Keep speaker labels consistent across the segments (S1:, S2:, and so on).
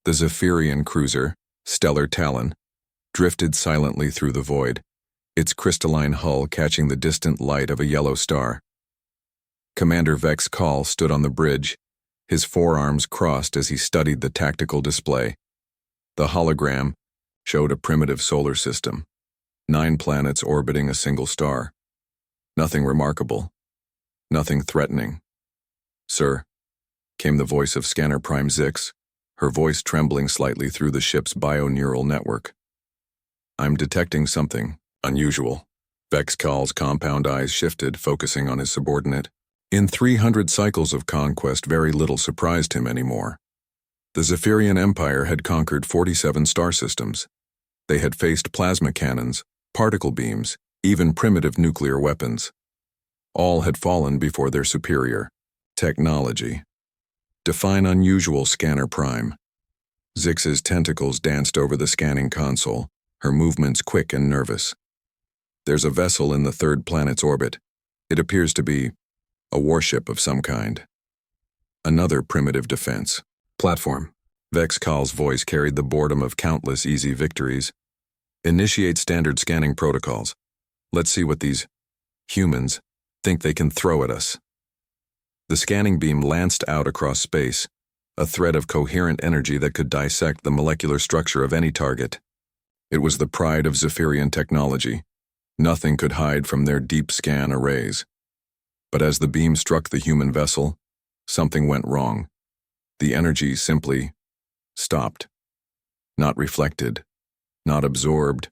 S1: The Zephyrian cruiser, Stellar Talon, drifted silently through the void, its crystalline hull catching the distant light of a yellow star. Commander Vex Call stood on the bridge, his forearms crossed as he studied the tactical display. The hologram showed a primitive solar system, 9 planets orbiting a single star. Nothing remarkable, nothing threatening. "Sir," came the voice of Scanner Prime Zix, her voice trembling slightly through the ship's bioneural network. "I'm detecting something unusual." Vex Call's compound eyes shifted, focusing on his subordinate. In 300 cycles of conquest, very little surprised him anymore. The Zephyrian Empire had conquered 47 star systems. They had faced plasma cannons, particle beams, even primitive nuclear weapons. All had fallen before their superior technology. "Define unusual, Scanner Prime." Zix's tentacles danced over the scanning console, her movements quick and nervous. "There's a vessel in the 3rd planet's orbit. It appears to be a warship of some kind." Another primitive defense platform. Vex Call's voice carried the boredom of countless easy victories. "Initiate standard scanning protocols. Let's see what these humans think they can throw at us." The scanning beam lanced out across space, a thread of coherent energy that could dissect the molecular structure of any target. It was the pride of Zephyrian technology. Nothing could hide from their deep scan arrays. But as the beam struck the human vessel, something went wrong. The energy simply stopped. Not reflected, not absorbed.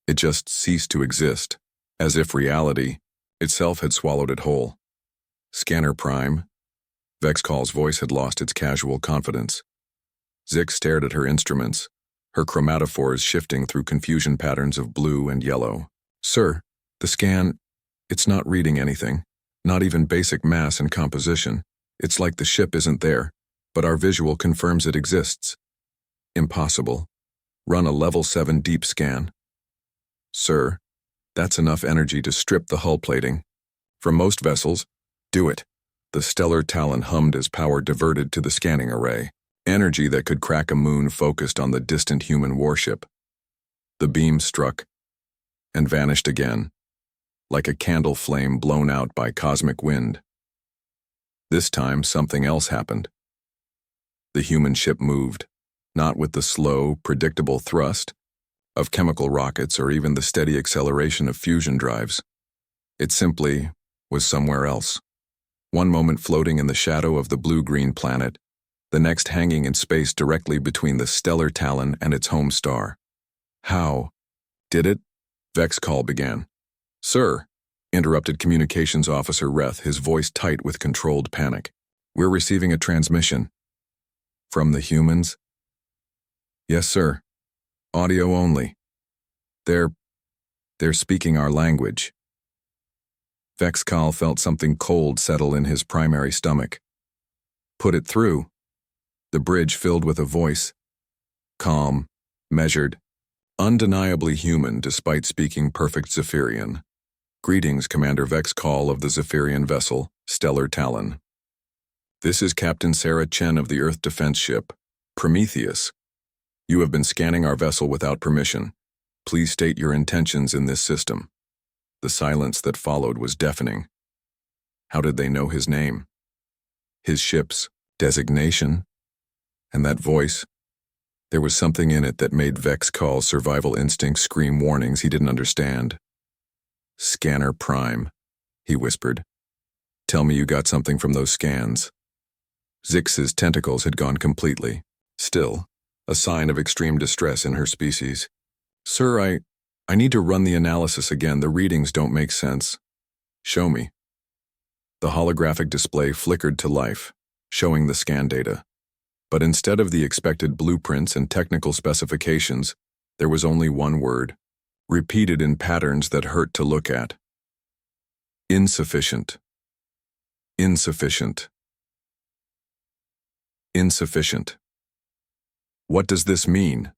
S1: It just ceased to exist, as if reality itself had swallowed it whole. "Scanner Prime." Vex Call's voice had lost its casual confidence. Zix stared at her instruments, her chromatophores shifting through confusion patterns of blue and yellow. "Sir, the scan, it's not reading anything, not even basic mass and composition. It's like the ship isn't there, but our visual confirms it exists." "Impossible. Run a level 7 deep scan." "Sir, that's enough energy to strip the hull plating. From most vessels, do it." The Stellar Talon hummed as power diverted to the scanning array. Energy that could crack a moon focused on the distant human warship. The beam struck and vanished again, like a candle flame blown out by cosmic wind. This time, something else happened. The human ship moved, not with the slow, predictable thrust of chemical rockets or even the steady acceleration of fusion drives. It simply was somewhere else. One moment floating in the shadow of the blue-green planet, the next hanging in space directly between the Stellar Talon and its home star. "How did it?" Vex Call began. "Sir," interrupted Communications Officer Reth, his voice tight with controlled panic. "We're receiving a transmission." "From the humans?" "Yes, sir. Audio only. They're speaking our language." Vex Call felt something cold settle in his primary stomach. "Put it through." The bridge filled with a voice. Calm, measured, undeniably human despite speaking perfect Zephyrian. "Greetings, Commander Vex Call of the Zephyrian vessel, Stellar Talon. This is Captain Sarah Chen of the Earth Defense Ship, Prometheus. You have been scanning our vessel without permission. Please state your intentions in this system." The silence that followed was deafening. How did they know his name? His ship's designation? And that voice? There was something in it that made Vex Call's survival instincts scream warnings he didn't understand. "Scanner Prime," he whispered. "Tell me you got something from those scans." Zix's tentacles had gone completely. Still, a sign of extreme distress in her species. "Sir, I need to run the analysis again. The readings don't make sense." "Show me." The holographic display flickered to life, showing the scan data. But instead of the expected blueprints and technical specifications, there was only one word, repeated in patterns that hurt to look at. Insufficient. Insufficient. Insufficient. "What does this mean?"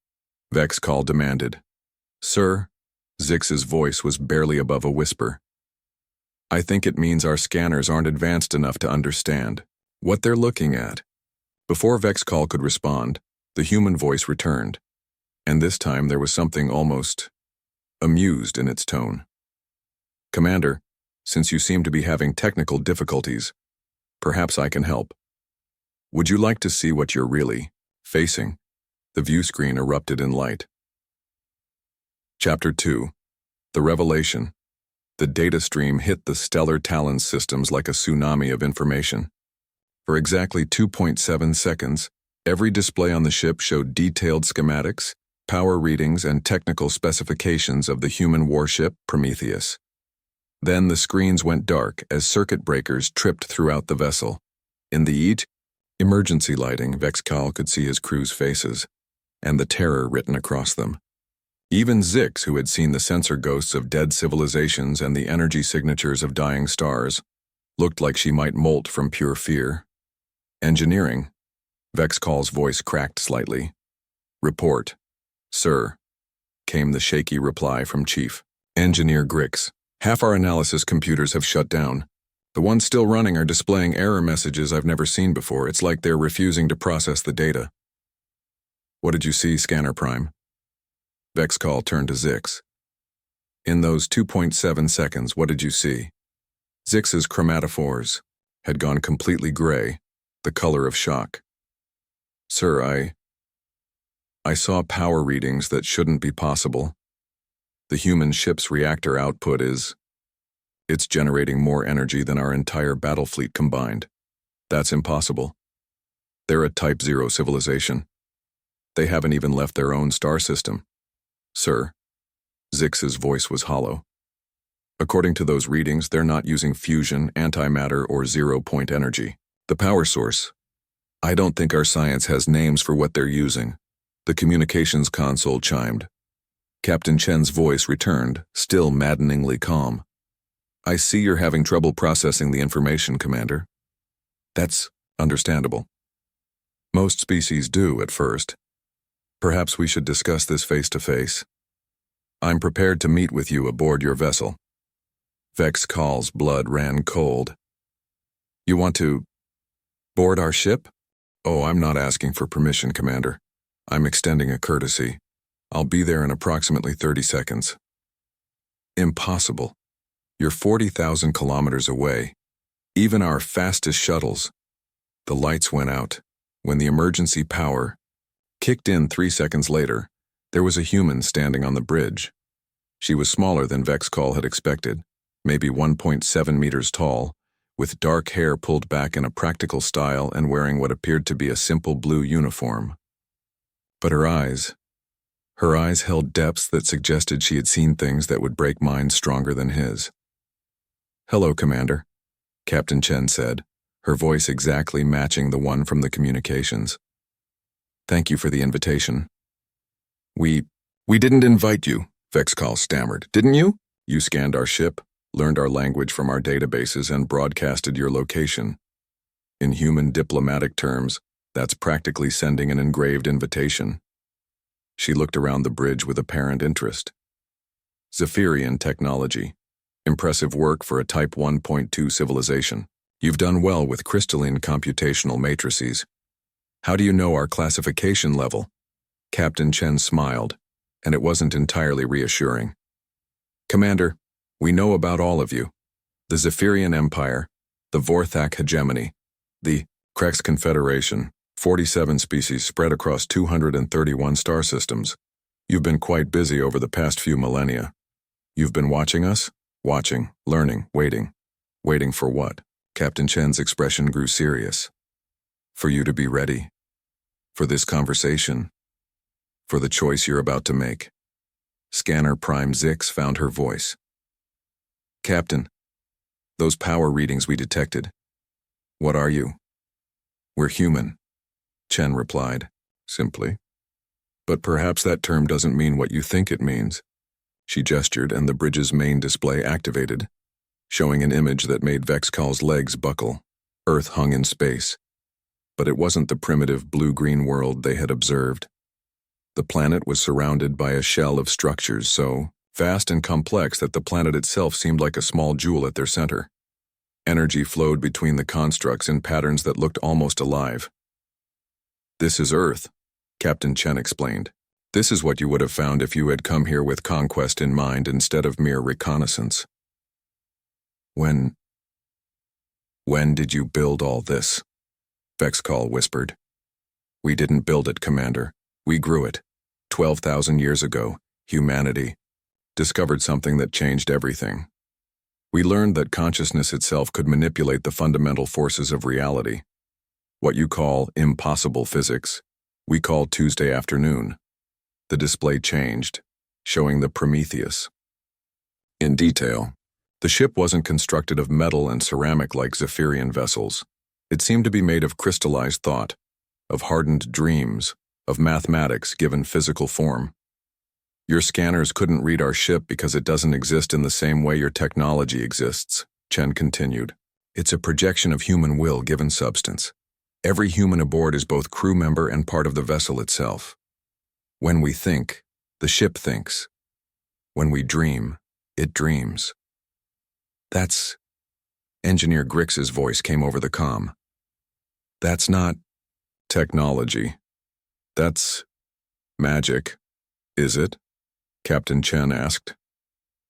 S1: Vex Call demanded. "Sir," Zix's voice was barely above a whisper, "I think it means our scanners aren't advanced enough to understand what they're looking at." Before Vex Call could respond, The human voice returned, and this time there was something almost amused in its tone. "Commander, since you seem to be having technical difficulties, perhaps I can help. Would you like to see what you're really facing?" The view screen erupted in light. Chapter 2. The Revelation. The data stream hit the stellar Talon systems like a tsunami of information. For exactly 2.7 seconds, every display on the ship showed detailed schematics, power readings, and technical specifications of the human warship Prometheus. Then the screens went dark as circuit breakers tripped throughout the vessel. In the emergency lighting, Vexcal could see his crew's faces, and the terror written across them. Even Zix, who had seen the sensor ghosts of dead civilizations and the energy signatures of dying stars, looked like she might molt from pure fear. "Engineering." Vexcal's voice cracked slightly. "Report, sir," came the shaky reply from Chief Engineer Grix. "Half our analysis computers have shut down. The ones still running are displaying error messages I've never seen before. It's like they're refusing to process the data." "What did you see, Scanner Prime?" Vexcal turned to Zix. "In those 2.7 seconds, what did you see?" Zix's chromatophores had gone completely gray, the color of shock. "Sir, I saw power readings that shouldn't be possible. The human ship's reactor output it's generating more energy than our entire battle fleet combined. That's impossible. They're a Type 0 civilization. They haven't even left their own star system." "Sir," Zix's voice was hollow. "According to those readings, they're not using fusion, antimatter, or zero-point energy. The power source. I don't think our science has names for what they're using." The communications console chimed. Captain Chen's voice returned, still maddeningly calm. "I see you're having trouble processing the information, Commander. That's understandable. Most species do at first. Perhaps we should discuss this face-to-face. I'm prepared to meet with you aboard your vessel." Vexcal's blood ran cold. "You want to board our ship?" "Oh, I'm not asking for permission, Commander. I'm extending a courtesy. I'll be there in approximately 30 seconds. "Impossible. You're 40,000 kilometers away. Even our fastest shuttles." The lights went out. When the emergency power kicked in 3 seconds later, there was a human standing on the bridge. She was smaller than Vexcal had expected, maybe 1.7 meters tall, with dark hair pulled back in a practical style and wearing what appeared to be a simple blue uniform. But her eyes held depths that suggested she had seen things that would break minds stronger than his. "Hello, Commander," Captain Chen said, her voice exactly matching the one from the communications. "Thank you for the invitation." We didn't invite you," Vexcal stammered. "Didn't you? You scanned our ship, learned our language from our databases, and broadcasted your location. In human diplomatic terms, that's practically sending an engraved invitation." She looked around the bridge with apparent interest. "Zephyrian technology. Impressive work for a Type 1.2 civilization. You've done well with crystalline computational matrices. How do you know our classification level?" Captain Chen smiled, and it wasn't entirely reassuring. "Commander, we know about all of you. The Zephyrian Empire, the Vorthak Hegemony, the Krex Confederation, 47 species spread across 231 star systems. You've been quite busy over the past few millennia. You've been watching us? Watching, learning, waiting. Waiting for what?" Captain Chen's expression grew serious. "For you to be ready. For this conversation. For the choice you're about to make." Scanner Prime Zix found her voice. "Captain, those power readings we detected. What are you?" "We're human," Chen replied, simply. "But perhaps that term doesn't mean what you think it means." She gestured, and the bridge's main display activated, showing an image that made Vexcal's legs buckle. Earth hung in space. But it wasn't the primitive blue-green world they had observed. The planet was surrounded by a shell of structures so vast and complex that the planet itself seemed like a small jewel at their center. Energy flowed between the constructs in patterns that looked almost alive. "This is Earth," Captain Chen explained. This is what you would have found if you had come here with conquest in mind instead of mere reconnaissance. When did you build all this? Vexcall whispered. We didn't build it, Commander. We grew it. 12,000 years ago, humanity discovered something that changed everything. We learned that consciousness itself could manipulate the fundamental forces of reality. What you call impossible physics, we call Tuesday afternoon. The display changed, showing the Prometheus. In detail, the ship wasn't constructed of metal and ceramic like Zephyrian vessels. It seemed to be made of crystallized thought, of hardened dreams, of mathematics given physical form. Your scanners couldn't read our ship because it doesn't exist in the same way your technology exists, Chen continued. It's a projection of human will given substance. Every human aboard is both crew member and part of the vessel itself. When we think, the ship thinks. When we dream, it dreams. That's... Engineer Grix's voice came over the comm. That's not technology. That's magic, is it? Captain Chen asked.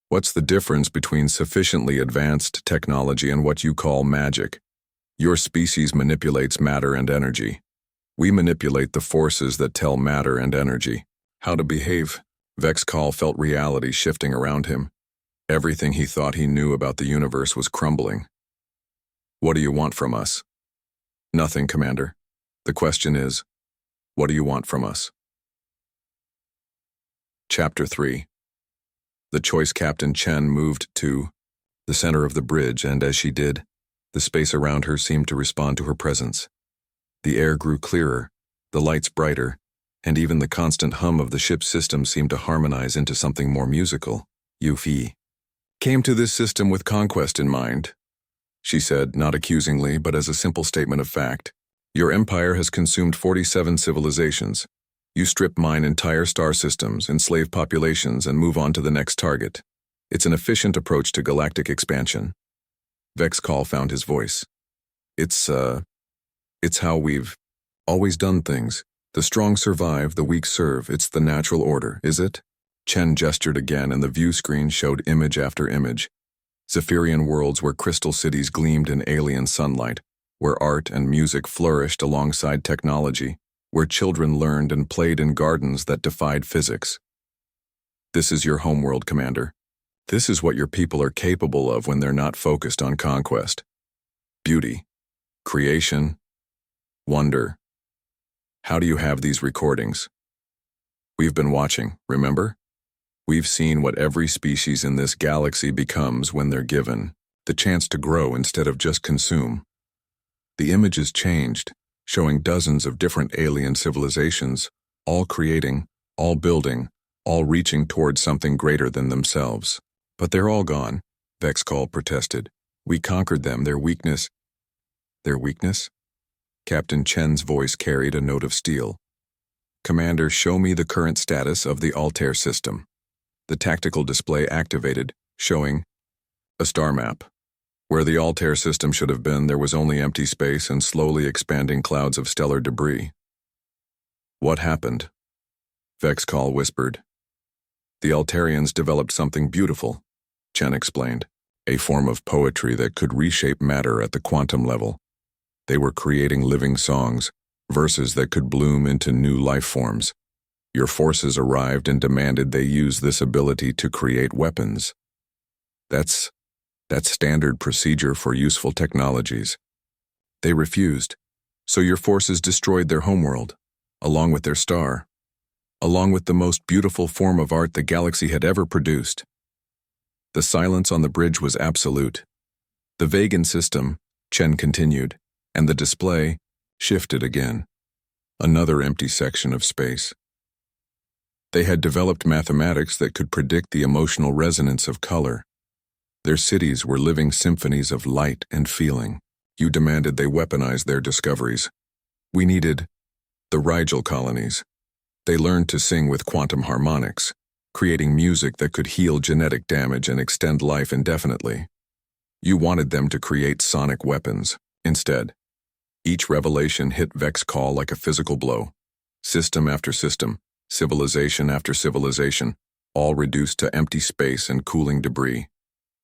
S1: What's the difference between sufficiently advanced technology and what you call magic? Your species manipulates matter and energy. We manipulate the forces that tell matter and energy how to behave. Vexcall felt reality shifting around him. Everything he thought he knew about the universe was crumbling. What do you want from us? Nothing, Commander. The question is, what do you want from us? Chapter 3. The choice Captain Chen moved to the center of the bridge, and as she did, the space around her seemed to respond to her presence. The air grew clearer, the lights brighter, and even the constant hum of the ship's system seemed to harmonize into something more musical. Yufi came to this system with conquest in mind, she said, not accusingly, but as a simple statement of fact. Your empire has consumed 47 civilizations. You strip mine entire star systems, enslave populations, and move on to the next target. It's an efficient approach to galactic expansion. Vexcall found his voice. It's how we've always done things. The strong survive, the weak serve. It's the natural order, is it? Chen gestured again, and the view screen showed image after image. Zephyrian worlds where crystal cities gleamed in alien sunlight, where art and music flourished alongside technology, where children learned and played in gardens that defied physics. This is your homeworld, Commander. This is what your people are capable of when they're not focused on conquest. Beauty, creation, wonder. How do you have these recordings? We've been watching, remember? We've seen what every species in this galaxy becomes when they're given the chance to grow instead of just consume. The images changed, showing dozens of different alien civilizations, all creating, all building, all reaching towards something greater than themselves. But they're all gone, Vexcall protested. We conquered them, their weakness. Their weakness? Captain Chen's voice carried a note of steel. Commander, show me the current status of the Altair system. The tactical display activated, showing a star map. Where the Altair system should have been, there was only empty space and slowly expanding clouds of stellar debris. What happened? Vexcall whispered. The Altarians developed something beautiful, Chen explained, a form of poetry that could reshape matter at the quantum level. They were creating living songs, verses that could bloom into new life forms. Your forces arrived and demanded they use this ability to create weapons. That's standard procedure for useful technologies. They refused, so your forces destroyed their homeworld, along with their star, along with the most beautiful form of art the galaxy had ever produced. The silence on the bridge was absolute. The Vegan system, Chen continued, and the display shifted again. Another empty section of space. They had developed mathematics that could predict the emotional resonance of color. Their cities were living symphonies of light and feeling. You demanded they weaponize their discoveries. We needed the Rigel colonies. They learned to sing with quantum harmonics, creating music that could heal genetic damage and extend life indefinitely. You wanted them to create sonic weapons. Instead, each revelation hit Vexcall like a physical blow. System after system, civilization after civilization, all reduced to empty space and cooling debris.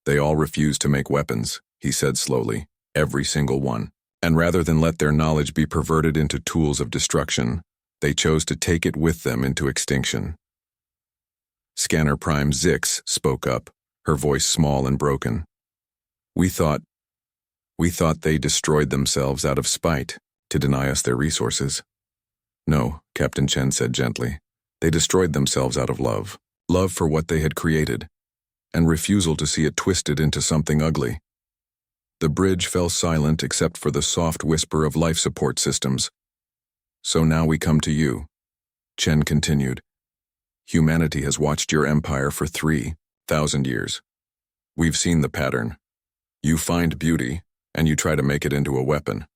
S1: They all refused to make weapons, he said slowly, every single one. And rather than let their knowledge be perverted into tools of destruction, they chose to take it with them into extinction. Scanner Prime Zix spoke up, her voice small and broken. We thought they destroyed themselves out of spite, to deny us their resources. No, Captain Chen said gently. They destroyed themselves out of love. Love for what they had created, and refusal to see it twisted into something ugly. The bridge fell silent except for the soft whisper of life support systems. So now we come to you, Chen continued. Humanity has watched your empire for 3,000 years. We've seen the pattern. You find beauty, and you try to make it into a weapon.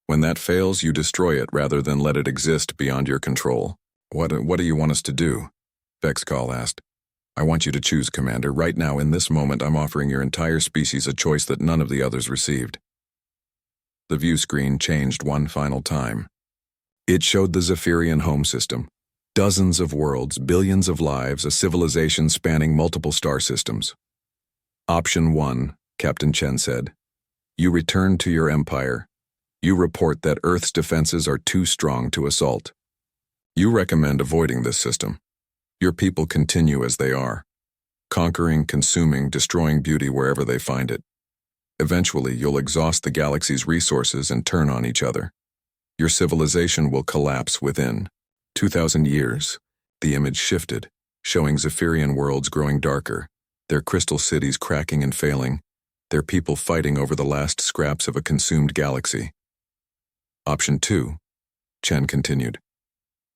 S1: When that fails, you destroy it rather than let it exist beyond your control. What do you want us to do? Vexcall asked. I want you to choose, Commander. Right now, in this moment, I'm offering your entire species a choice that none of the others received. The view screen changed one final time. It showed the Zephyrian home system. Dozens of worlds, billions of lives, a civilization spanning multiple star systems. Option 1, Captain Chen said. You return to your empire. You report that Earth's defenses are too strong to assault. You recommend avoiding this system. Your people continue as they are, conquering, consuming, destroying beauty wherever they find it. Eventually, you'll exhaust the galaxy's resources and turn on each other. Your civilization will collapse within 2,000 years. The image shifted, showing Zephyrian worlds growing darker, their crystal cities cracking and failing, their people fighting over the last scraps of a consumed galaxy. Option 2, Chen continued.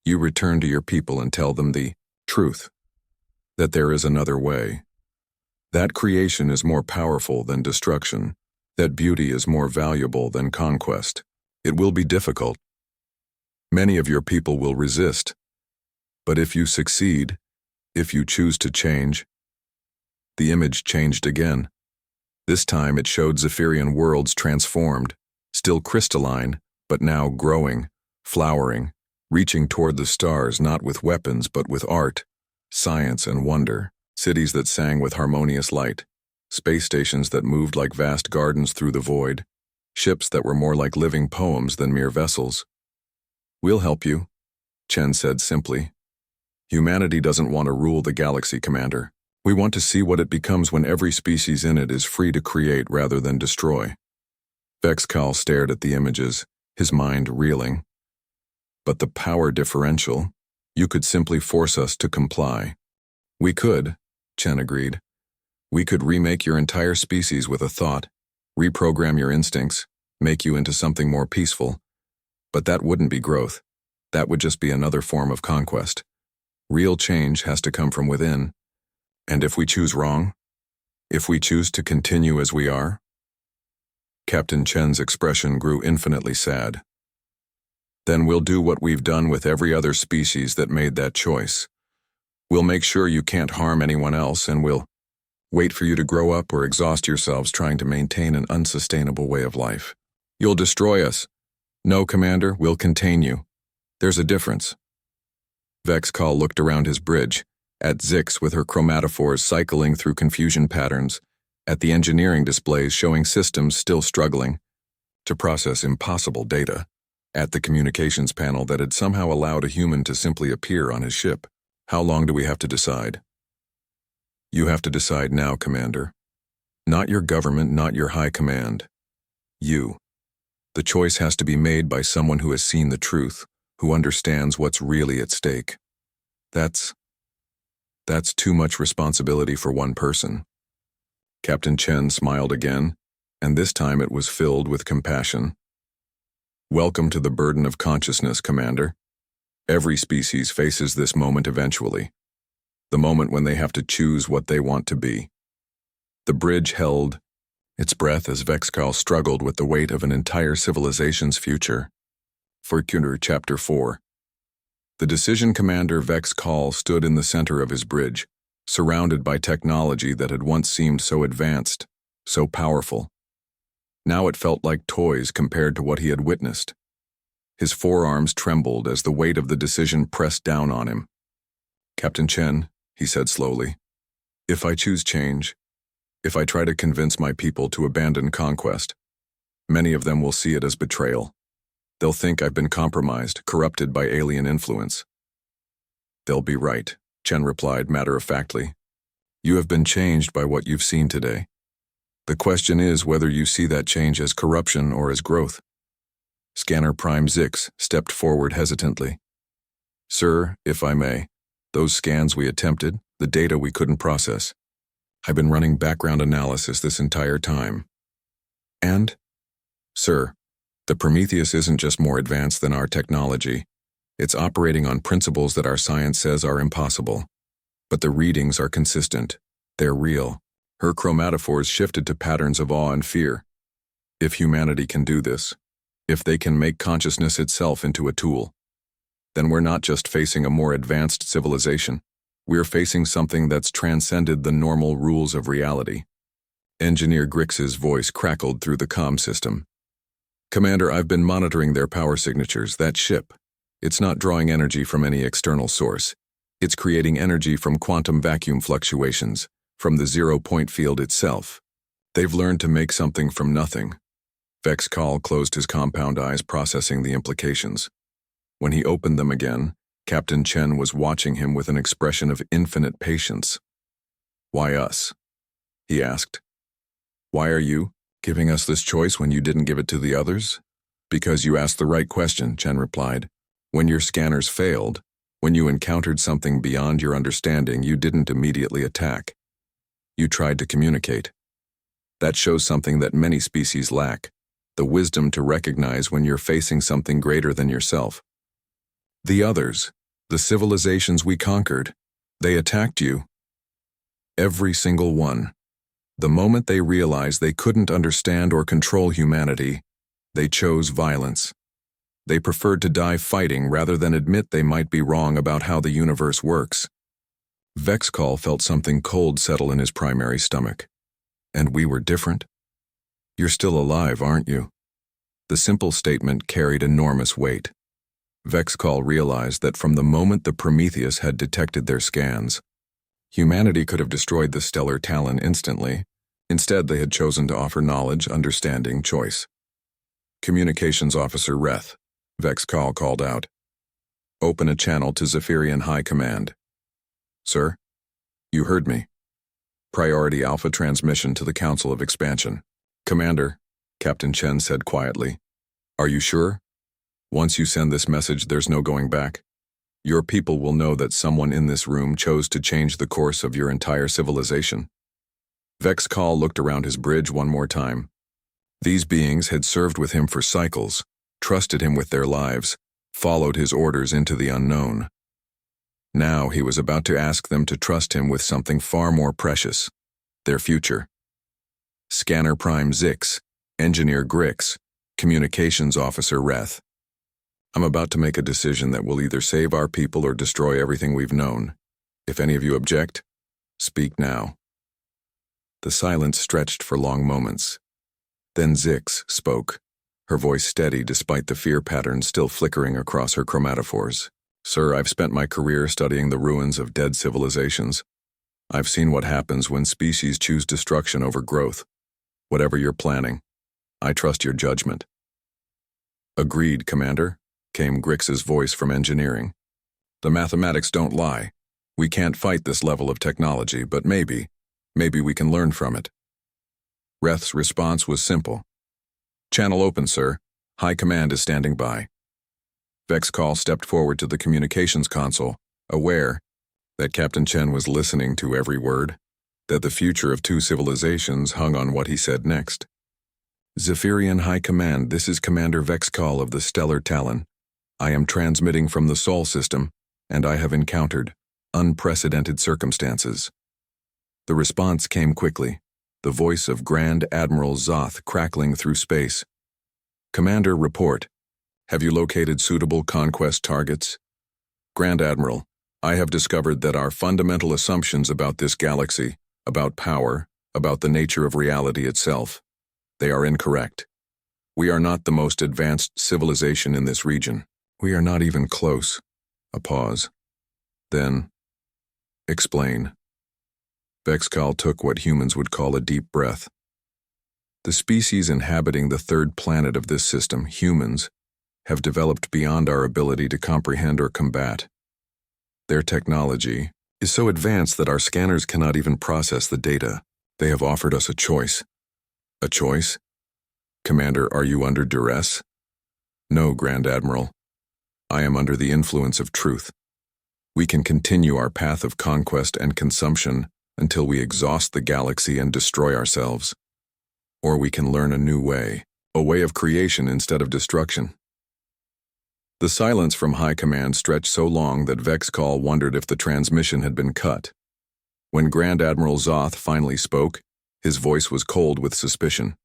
S1: You return to your people and tell them the truth, that there is another way. That creation is more powerful than destruction, that beauty is more valuable than conquest. It will be difficult. Many of your people will resist, but if you succeed, if you choose to change. The image changed again. This time it showed Zephyrian worlds transformed, still crystalline, but now growing, flowering, reaching toward the stars not with weapons but with art, science and wonder, cities that sang with harmonious light, space stations that moved like vast gardens through the void, ships that were more like living poems than mere vessels. We'll help you, Chen said simply. Humanity doesn't want to rule the galaxy, Commander. We want to see what it becomes when every species in it is free to create rather than destroy. Vexcal stared at the images, his mind reeling. But the power differential, you could simply force us to comply. We could, Chen agreed. We could remake your entire species with a thought, reprogram your instincts, make you into something more peaceful. But that wouldn't be growth. That would just be another form of conquest. Real change has to come from within. And if we choose wrong? If we choose to continue as we are? Captain Chen's expression grew infinitely sad. Then we'll do what we've done with every other species that made that choice. We'll make sure you can't harm anyone else, and we'll wait for you to grow up or exhaust yourselves trying to maintain an unsustainable way of life. You'll destroy us. No, Commander, we'll contain you. There's a difference. Vexcal looked around his bridge, at Zix with her chromatophores cycling through confusion patterns, at the engineering displays showing systems still struggling to process impossible data, at the communications panel that had somehow allowed a human to simply appear on his ship. How long do we have to decide? You have to decide now, Commander. Not your government, not your high command. You. The choice has to be made by someone who has seen the truth, who understands what's really at stake. That's too much responsibility for one person. Captain Chen smiled again, and this time it was filled with compassion. Welcome to the burden of consciousness, Commander. Every species faces this moment eventually, the moment when they have to choose what they want to be. The bridge held its breath as Vexcal struggled with the weight of an entire civilization's future. Futuristic Chapter 4. The Decision Commander Vexcal stood in the center of his bridge, surrounded by technology that had once seemed so advanced, so powerful. Now it felt like toys compared to what he had witnessed. His forearms trembled as the weight of the decision pressed down on him. "Captain Chen," he said slowly, "if I choose change, if I try to convince my people to abandon conquest, many of them will see it as betrayal. They'll think I've been compromised, corrupted by alien influence." "They'll be right," Chen replied matter-of-factly. "You have been changed by what you've seen today. The question is whether you see that change as corruption or as growth." Scanner Prime Zix stepped forward hesitantly. "Sir, if I may, those scans we attempted, the data we couldn't process. I've been running background analysis this entire time. And, sir, the Prometheus isn't just more advanced than our technology. It's operating on principles that our science says are impossible. But the readings are consistent. They're real." Her chromatophores shifted to patterns of awe and fear. "If humanity can do this, if they can make consciousness itself into a tool, then we're not just facing a more advanced civilization. We're facing something that's transcended the normal rules of reality." Engineer Grix's voice crackled through the comm system. "Commander, I've been monitoring their power signatures. That ship, it's not drawing energy from any external source. It's creating energy from quantum vacuum fluctuations, from the zero-point field itself. They've learned to make something from nothing." Vex Call closed his compound eyes, processing the implications. When he opened them again, Captain Chen was watching him with an expression of infinite patience. "Why us?" he asked. "Why are you giving us this choice when you didn't give it to the others?" "Because you asked the right question," Chen replied. "When your scanners failed, when you encountered something beyond your understanding, you didn't immediately attack. You tried to communicate. That shows something that many species lack, the wisdom to recognize when you're facing something greater than yourself. The others, the civilizations we conquered, they attacked you. Every single one. The moment they realized they couldn't understand or control humanity, they chose violence. They preferred to die fighting rather than admit they might be wrong about how the universe works." Vexcall felt something cold settle in his primary stomach. "And we were different? You're still alive, aren't you?" The simple statement carried enormous weight. Vexcall realized that from the moment the Prometheus had detected their scans, humanity could have destroyed the stellar Talon instantly. Instead, they had chosen to offer knowledge, understanding, choice. "Communications Officer Reth," Vexcall called out. "Open a channel to Zephyrian High Command." "Sir?" "You heard me. Priority Alpha transmission to the Council of Expansion." "Commander," Captain Chen said quietly, "are you sure? Once you send this message, there's no going back. Your people will know that someone in this room chose to change the course of your entire civilization." Vexcall looked around his bridge one more time. These beings had served with him for cycles, trusted him with their lives, followed his orders into the unknown. Now he was about to ask them to trust him with something far more precious, their future. Scanner Prime Zix, Engineer Grix, Communications Officer Reth. "I'm about to make a decision that will either save our people or destroy everything we've known. If any of you object, speak now." The silence stretched for long moments. Then Zix spoke, her voice steady despite the fear pattern still flickering across her chromatophores. "Sir, I've spent my career studying the ruins of dead civilizations. I've seen what happens when species choose destruction over growth. Whatever you're planning, I trust your judgment." "Agreed, Commander," came Grix's voice from engineering. "The mathematics don't lie. We can't fight this level of technology, but maybe we can learn from it." Reth's response was simple. "Channel open, sir. High Command is standing by." Vexcall stepped forward to the communications console, aware that Captain Chen was listening to every word, that the future of two civilizations hung on what he said next. "Zephyrian High Command, this is Commander Vexcall of the Stellar Talon. I am transmitting from the Sol system, and I have encountered unprecedented circumstances." The response came quickly, the voice of Grand Admiral Zoth crackling through space. "Commander, report. Have you located suitable conquest targets?" "Grand Admiral, I have discovered that our fundamental assumptions about this galaxy, about power, about the nature of reality itself, they are incorrect. We are not the most advanced civilization in this region. We are not even close. A pause. Then, explain. Vexcal took what humans would call a deep breath. The species inhabiting the third planet of this system, humans, have developed beyond our ability to comprehend or combat. Their technology is so advanced that our scanners cannot even process the data. They have offered us a choice. A choice? Commander, are you under duress? No, Grand Admiral. I am under the influence of truth. We can continue our path of conquest and consumption until we exhaust the galaxy and destroy ourselves. Or we can learn a new way, a way of creation instead of destruction. The silence from High Command stretched so long that Vexcal wondered if the transmission had been cut. When Grand Admiral Zoth finally spoke, his voice was cold with suspicion.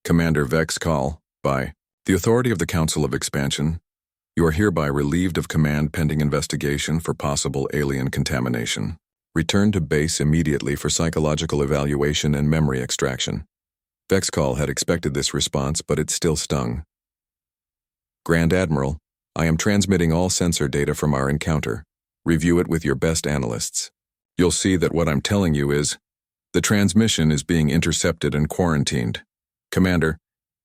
S1: Commander Vexcal, by the authority of the Council of Expansion, you are hereby relieved of command pending investigation for possible alien contamination. Return to base immediately for psychological evaluation and memory extraction. Vexcal had expected this response, but it still stung. Grand Admiral, I am transmitting all sensor data from our encounter. Review it with your best analysts. You'll see that what I'm telling you is, the transmission is being intercepted and quarantined. Commander,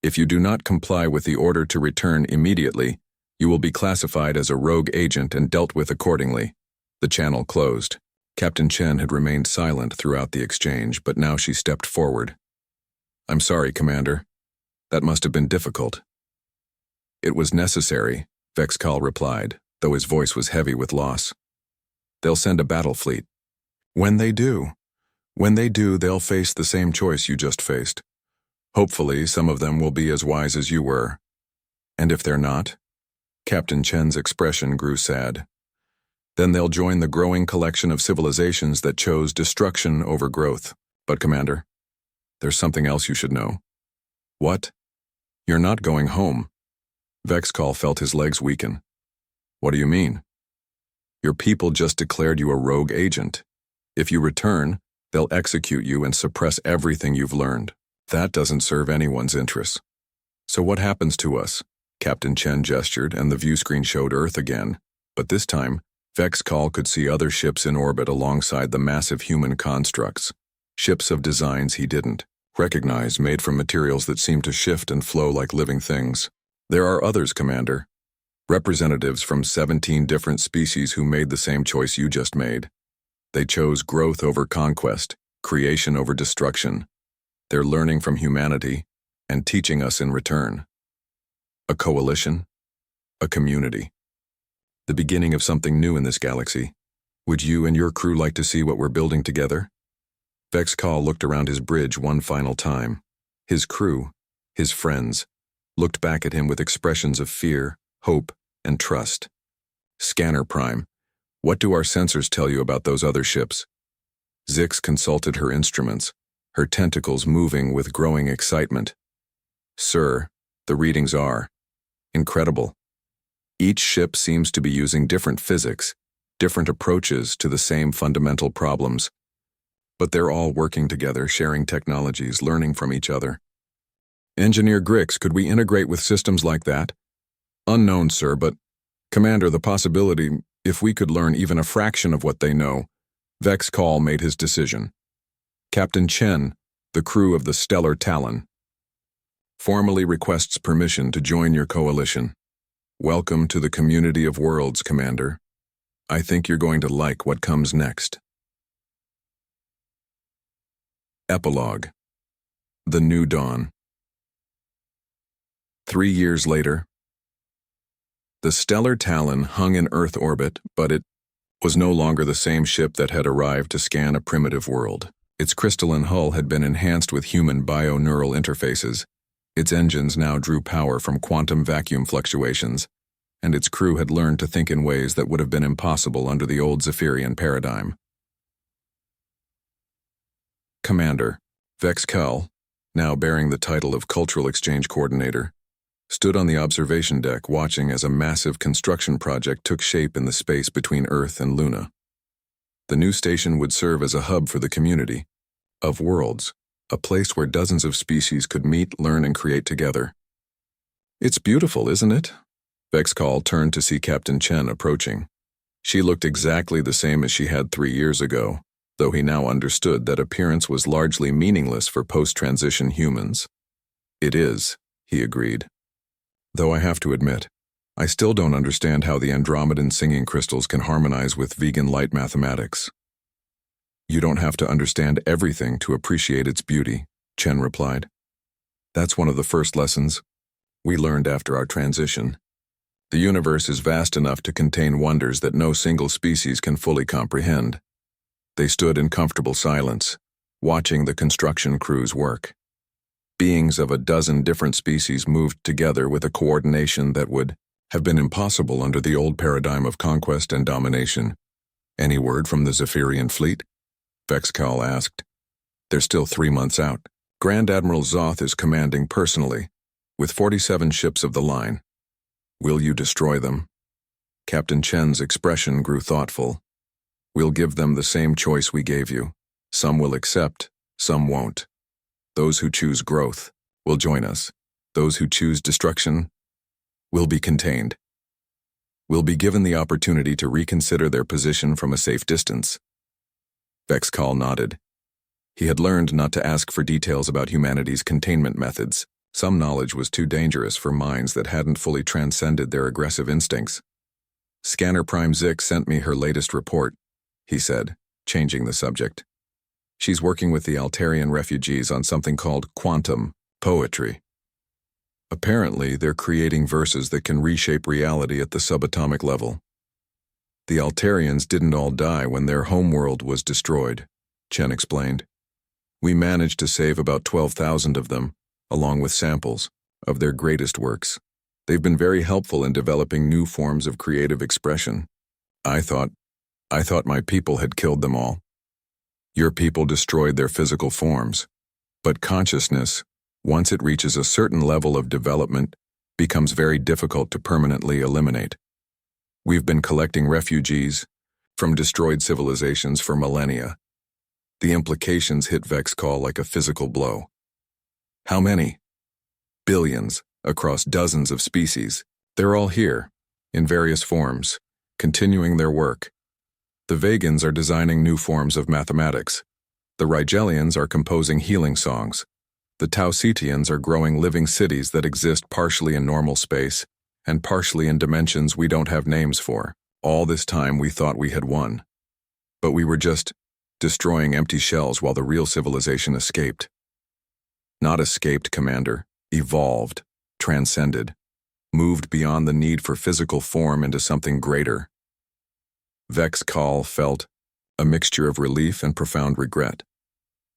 S1: if you do not comply with the order to return immediately, you will be classified as a rogue agent and dealt with accordingly. The channel closed. Captain Chen had remained silent throughout the exchange, but now she stepped forward. I'm sorry, Commander. That must have been difficult. It was necessary, Vexcal replied, though his voice was heavy with loss. They'll send a battle fleet. When they do, they'll face the same choice you just faced. Hopefully, some of them will be as wise as you were. And if they're not? Captain Chen's expression grew sad. Then they'll join the growing collection of civilizations that chose destruction over growth. But, Commander, there's something else you should know. What? You're not going home. Vexcal felt his legs weaken. What do you mean? Your people just declared you a rogue agent. If you return, they'll execute you and suppress everything you've learned. That doesn't serve anyone's interests. So what happens to us? Captain Chen gestured, and the view screen showed Earth again. But this time, Vexcal could see other ships in orbit alongside the massive human constructs. Ships of designs he didn't recognize, made from materials that seemed to shift and flow like living things. There are others, Commander. Representatives from 17 different species who made the same choice you just made. They chose growth over conquest, creation over destruction. They're learning from humanity and teaching us in return. A coalition, a community. The beginning of something new in this galaxy. Would you and your crew like to see what we're building together? Vexcal looked around his bridge one final time. His crew, his friends, looked back at him with expressions of fear, hope, and trust. Scanner Prime, what do our sensors tell you about those other ships? Zix consulted her instruments, her tentacles moving with growing excitement. Sir, the readings are incredible. Each ship seems to be using different physics, different approaches to the same fundamental problems. But they're all working together, sharing technologies, learning from each other. Engineer Grix, could we integrate with systems like that? Unknown, sir, but, Commander, the possibility, if we could learn even a fraction of what they know. Vexcal made his decision. Captain Chen, the crew of the Stellar Talon, formally requests permission to join your coalition. Welcome to the community of worlds, Commander. I think you're going to like what comes next. Epilogue. The New Dawn. 3 years later, the Stellar Talon hung in Earth orbit, but it was no longer the same ship that had arrived to scan a primitive world. Its crystalline hull had been enhanced with human bio-neural interfaces. Its engines now drew power from quantum vacuum fluctuations, and its crew had learned to think in ways that would have been impossible under the old Zephyrian paradigm. Commander Vexcal, now bearing the title of Cultural Exchange Coordinator, stood on the observation deck watching as a massive construction project took shape in the space between Earth and Luna. The new station would serve as a hub for the community of worlds, a place where dozens of species could meet, learn, and create together. It's beautiful, isn't it? Vexcall turned to see Captain Chen approaching. She looked exactly the same as she had 3 years ago, though he now understood that appearance was largely meaningless for post-transition humans. It is, he agreed. Though I have to admit, I still don't understand how the Andromedan singing crystals can harmonize with vegan light mathematics. You don't have to understand everything to appreciate its beauty, Chen replied. That's one of the first lessons we learned after our transition. The universe is vast enough to contain wonders that no single species can fully comprehend. They stood in comfortable silence, watching the construction crews work. Beings of a dozen different species moved together with a coordination that would have been impossible under the old paradigm of conquest and domination. Any word from the Zephyrian fleet? Vexcall asked. They're still 3 months out. Grand Admiral Zoth is commanding personally, with 47 ships of the line. Will you destroy them? Captain Chen's expression grew thoughtful. We'll give them the same choice we gave you. Some will accept, some won't. Those who choose growth will join us. Those who choose destruction will be contained. Will be given the opportunity to reconsider their position from a safe distance. Vexcall nodded. He had learned not to ask for details about humanity's containment methods. Some knowledge was too dangerous for minds that hadn't fully transcended their aggressive instincts. Scanner Prime Zik sent me her latest report, he said, changing the subject. She's working with the Altarian refugees on something called quantum poetry. Apparently, they're creating verses that can reshape reality at the subatomic level. The Altarians didn't all die when their homeworld was destroyed, Chen explained. We managed to save about 12,000 of them, along with samples of their greatest works. They've been very helpful in developing new forms of creative expression. I thought my people had killed them all. Your people destroyed their physical forms, but consciousness, once it reaches a certain level of development, becomes very difficult to permanently eliminate. We've been collecting refugees from destroyed civilizations for millennia. The implications hit Vexcall like a physical blow. How many? Billions, across dozens of species. They're all here, in various forms, continuing their work. The Vegans are designing new forms of mathematics. The Rigelians are composing healing songs. The Tausetians are growing living cities that exist partially in normal space and partially in dimensions we don't have names for. All this time we thought we had won. But we were just destroying empty shells while the real civilization escaped. Not escaped, Commander. Evolved, transcended, moved beyond the need for physical form into something greater. Vexcall felt a mixture of relief and profound regret.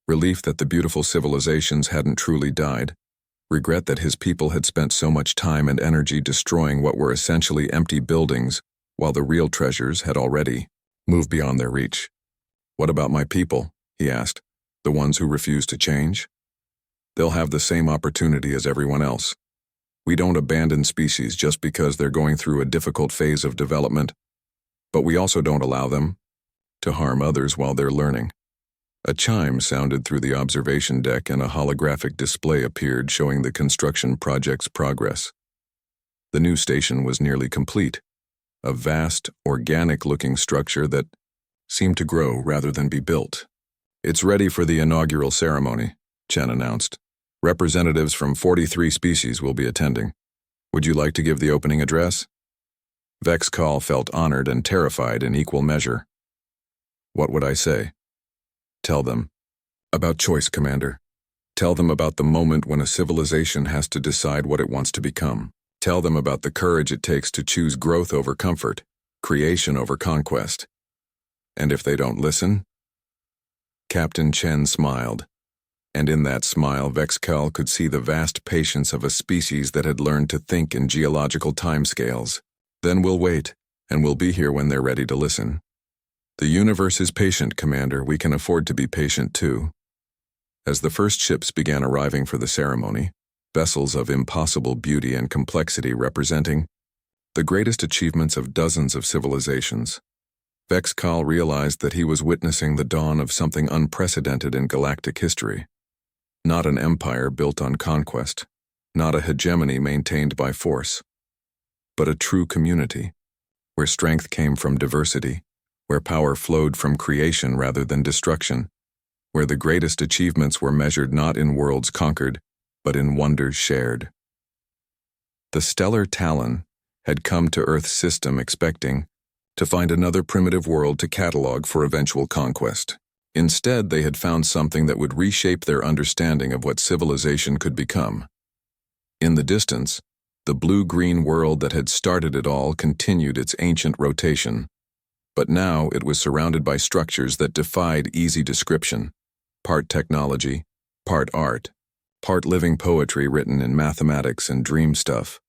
S1: Relief that the beautiful civilizations hadn't truly died. Regret that his people had spent so much time and energy destroying what were essentially empty buildings, while the real treasures had already moved beyond their reach. What about my people? He asked. The ones who refuse to change? They'll have the same opportunity as everyone else. We don't abandon species just because they're going through a difficult phase of development, but we also don't allow them to harm others while they're learning. A chime sounded through the observation deck and a holographic display appeared showing the construction project's progress. The new station was nearly complete, a vast, organic-looking structure that seemed to grow rather than be built. It's ready for the inaugural ceremony, Chen announced. Representatives from 43 species will be attending. Would you like to give the opening address? Vexcall felt honored and terrified in equal measure. What would I say? Tell them about choice, Commander. Tell them about the moment when a civilization has to decide what it wants to become. Tell them about the courage it takes to choose growth over comfort, creation over conquest. And if they don't listen? Captain Chen smiled. And in that smile, Vexcall could see the vast patience of a species that had learned to think in geological timescales. Then we'll wait, and we'll be here when they're ready to listen. The universe is patient, Commander. We can afford to be patient, too. As the first ships began arriving for the ceremony, vessels of impossible beauty and complexity representing the greatest achievements of dozens of civilizations, Vexcall realized that he was witnessing the dawn of something unprecedented in galactic history. Not an empire built on conquest, not a hegemony maintained by force, but a true community, where strength came from diversity, where power flowed from creation rather than destruction, where the greatest achievements were measured not in worlds conquered, but in wonders shared. The stellar Talon had come to Earth's system expecting to find another primitive world to catalog for eventual conquest. Instead, they had found something that would reshape their understanding of what civilization could become. In the distance, the blue-green world that had started it all continued its ancient rotation, but now it was surrounded by structures that defied easy description, part technology, part art, part living poetry written in mathematics and dream stuff.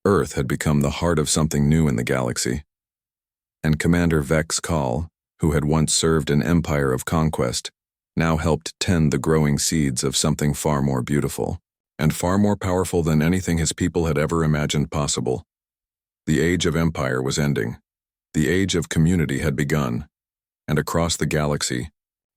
S1: Earth had become the heart of something new in the galaxy. And Commander Vex Call, who had once served an empire of conquest, now helped tend the growing seeds of something far more beautiful, and far more powerful than anything his people had ever imagined possible. The age of empire was ending. The age of community had begun, and across the galaxy,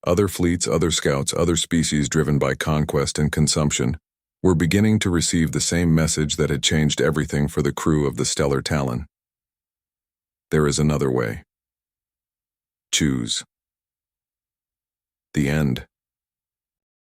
S1: other fleets, other scouts, other species driven by conquest and consumption were beginning to receive the same message that had changed everything for the crew of the Stellar Talon. There is another way. Choose. The end.